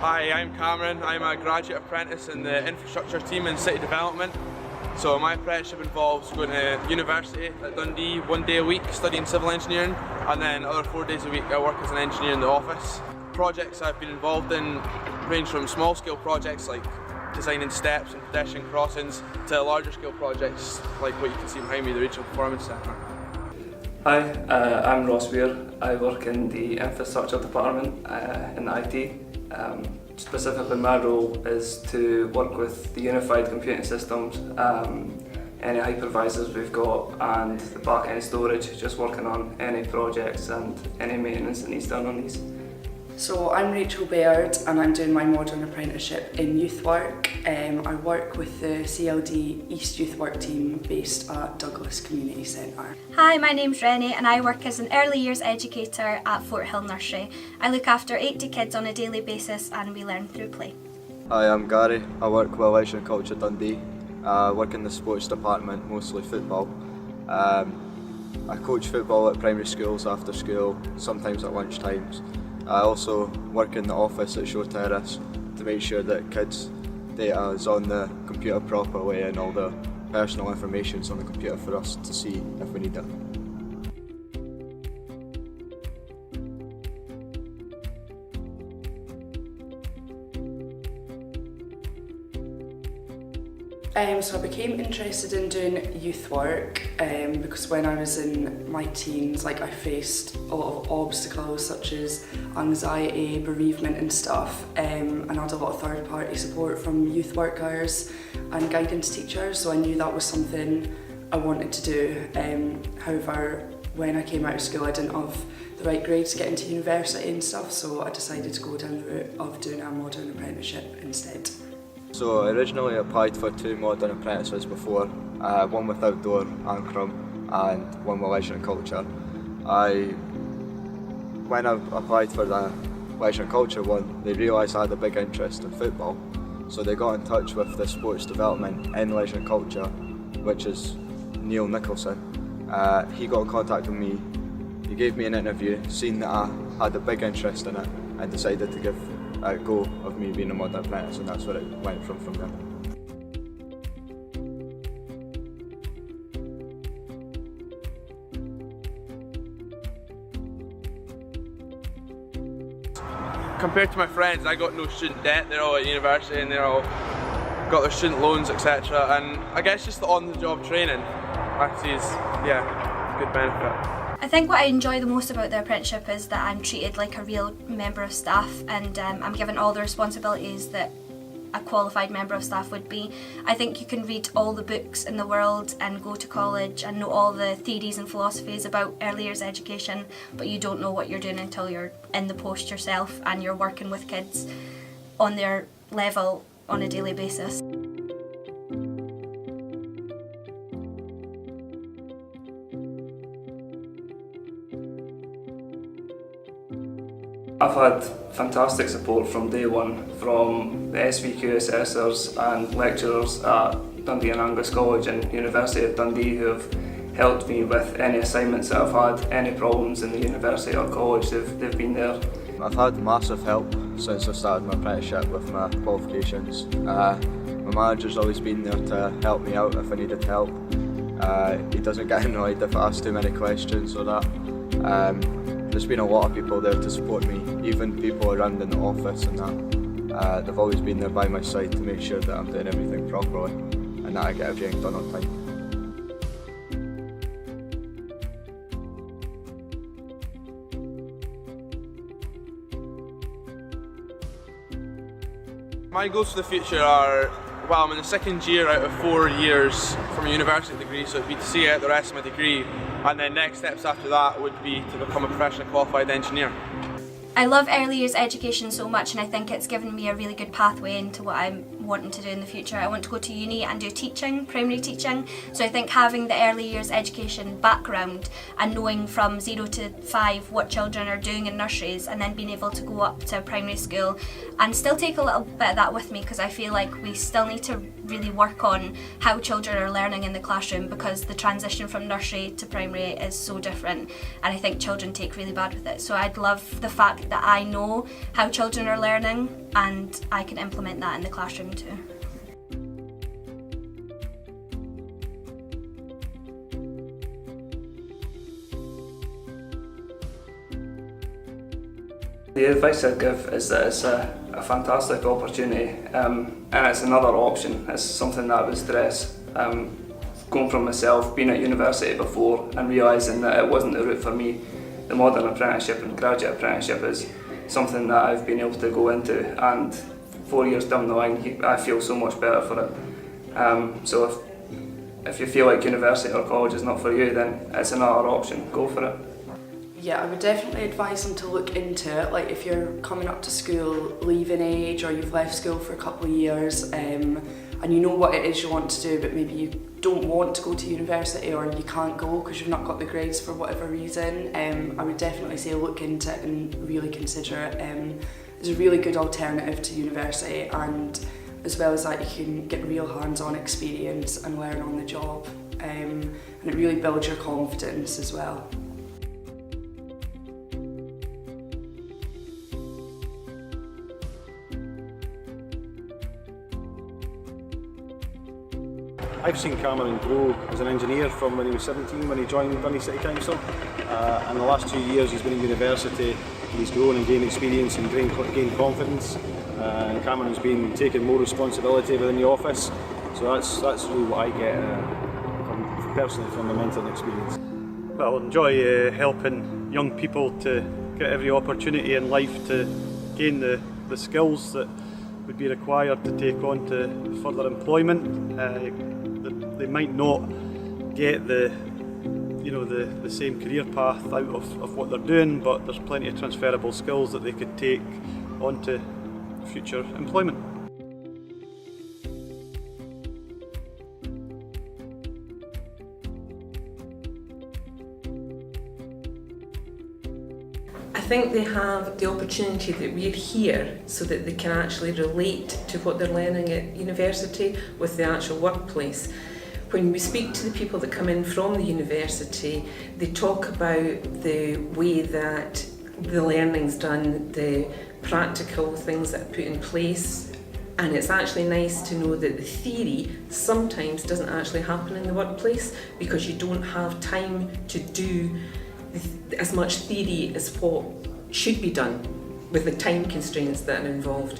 Hi, I'm Cameron. I'm a graduate apprentice in the infrastructure team in city development. So my apprenticeship involves going to university at Dundee 1 day a week studying civil engineering, and then other 4 days a week I work as an engineer in the office. Projects I've been involved in range from small scale projects like designing steps and pedestrian crossings to larger scale projects like what you can see behind me, the Regional Performance Centre. Hi, I'm Ross Weir. I work in the infrastructure department in the IT. Specifically my role is to work with the unified computing systems, any hypervisors we've got and the back-end storage, just working on any projects and any maintenance that needs done on these. So I'm Rachel Baird and I'm doing my modern apprenticeship in youth work. I work with the CLD East Youth Work team based at Douglas Community Centre. Hi, my name's Rennie and I work as an early years educator at Fort Hill Nursery. I look after 80 kids on a daily basis and we learn through play. Hi, I'm Gary. I work with Vocational Culture Dundee. I work in the sports department, mostly football. I coach football at primary schools after school, sometimes at lunch times. I also work in the office at Show Terrace to make sure that kids' data is on the computer properly and all the personal information is on the computer for us to see if we need it. So I became interested in doing youth work because when I was in my teens, I faced a lot of obstacles such as anxiety, bereavement and stuff, and I had a lot of third-party support from youth workers and guidance teachers, so I knew that was something I wanted to do. However, when I came out of school I didn't have the right grades to get into university and stuff, so I decided to go down the route of doing a modern apprenticeship instead. So I originally applied for 2 modern apprentices before, one with outdoor Ancrum and one with leisure and culture. When I applied for the leisure and culture one, they realised I had a big interest in football, so they got in touch with the sports development in leisure and culture, which is Neil Nicholson. He got in contact with me, he gave me an interview, seen that I had a big interest in it and decided to give a go of me being a modern apprentice, and that's where it went from there. Compared to my friends, I got no student debt. They're all at university and they're all got their student loans, etc. And I guess just the on-the-job training I see is, good benefit. I think what I enjoy the most about the apprenticeship is that I'm treated like a real member of staff and I'm given all the responsibilities that a qualified member of staff would be. I think you can read all the books in the world and go to college and know all the theories and philosophies about early years education, but you don't know what you're doing until you're in the post yourself and you're working with kids on their level on a daily basis. I've had fantastic support from day one from the SVQ assessors and lecturers at Dundee and Angus College and University of Dundee who have helped me with any assignments that I've had, any problems in the university or college, they've been there. I've had massive help since I started my apprenticeship with my qualifications. My manager's always been there to help me out if I needed help. He doesn't get annoyed if I ask too many questions or that. There's been a lot of people there to support me, even people around in the office and that. They've always been there by my side to make sure that I'm doing everything properly and that I get everything done on time. My goals for the future are, well, I'm in the second year out of 4 years from a university degree, so it'd be to see out the rest of my degree, and then next steps after that would be to become a professionally qualified engineer. I love early years education so much and I think it's given me a really good pathway into what I'm wanting to do in the future. I want to go to uni and do teaching, primary teaching, so I think having the early years education background and knowing from 0 to 5 what children are doing in nurseries and then being able to go up to primary school and still take a little bit of that with me, because I feel like we still need to really work on how children are learning in the classroom, because the transition from nursery to primary is so different and I think children take really bad with it. So I'd love the fact that I know how children are learning and I can implement that in the classroom too. The advice I'd give is that it's a fantastic opportunity, and it's another option. It's something that I would stress. Going from myself, being at university before and realising that it wasn't the route for me, the modern apprenticeship and graduate apprenticeship is something that I've been able to go into, and 4 years down the line I feel so much better for it. So if you feel like university or college is not for you, then it's another option, go for it. Yeah, I would definitely advise them to look into it. Like if you're coming up to school, leaving age, or you've left school for a couple of years, and you know what it is you want to do, but maybe you don't want to go to university or you can't go because you've not got the grades for whatever reason, I would definitely say look into it and really consider it. It's a really good alternative to university, and as well as that you can get real hands-on experience and learn on the job, and it really builds your confidence as well. I've seen Cameron grow as an engineer from when he was 17 when he joined Dundee City Council, and the last 2 years he's been at university. He's grown and gained experience and gained confidence, and Cameron's been taking more responsibility within the office, so that's really what I get personally from the mentoring experience. Well, I enjoy helping young people to get every opportunity in life to gain the skills that would be required to take on to further employment. They might not get the same career path out of what they're doing, but there's plenty of transferable skills that they could take on to future employment. I think they have the opportunity that we're here so that they can actually relate to what they're learning at university with the actual workplace. When we speak to the people that come in from the university, they talk about the way that the learning's done, the practical things that are put in place, and it's actually nice to know that the theory sometimes doesn't actually happen in the workplace because you don't have time to do as much theory as what should be done with the time constraints that are involved.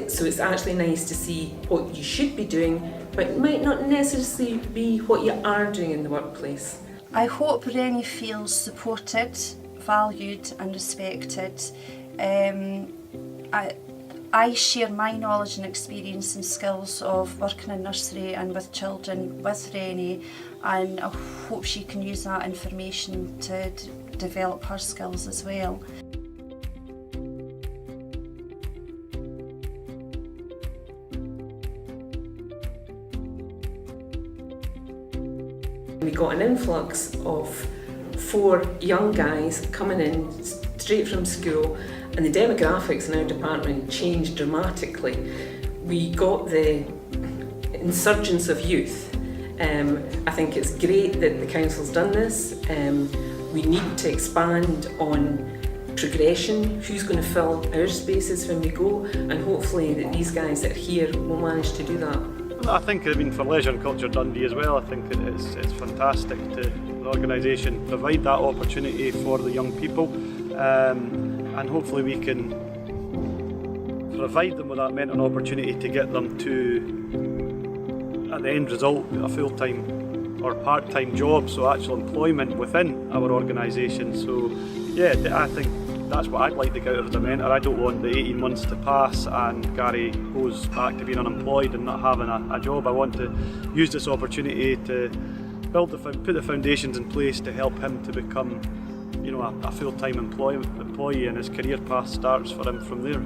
So it's actually nice to see what you should be doing, but it might not necessarily be what you are doing in the workplace. I hope Rennie feels supported, valued and respected. I share my knowledge and experience and skills of working in nursery and with children with Rennie, and I hope she can use that information to develop her skills as well. We got an influx of 4 young guys coming in straight from school, and the demographics in our department changed dramatically. We got the insurgence of youth. I think it's great that the council's done this. We need to expand on progression, who's going to fill our spaces when we go, and hopefully that these guys that are here will manage to do that. I think, for Leisure and Culture Dundee as well, I think it's fantastic to the organisation provide that opportunity for the young people, and hopefully we can provide them with that mentoring opportunity to get them to, at the end result, a full-time or part-time job, so actual employment within our organisation. So yeah, I think that's what I'd like to get out of the mentor. I don't want the 18 months to pass and Gary goes back to being unemployed and not having a job. I want to use this opportunity to put the foundations in place to help him to become, a full-time employee, and his career path starts for him from there.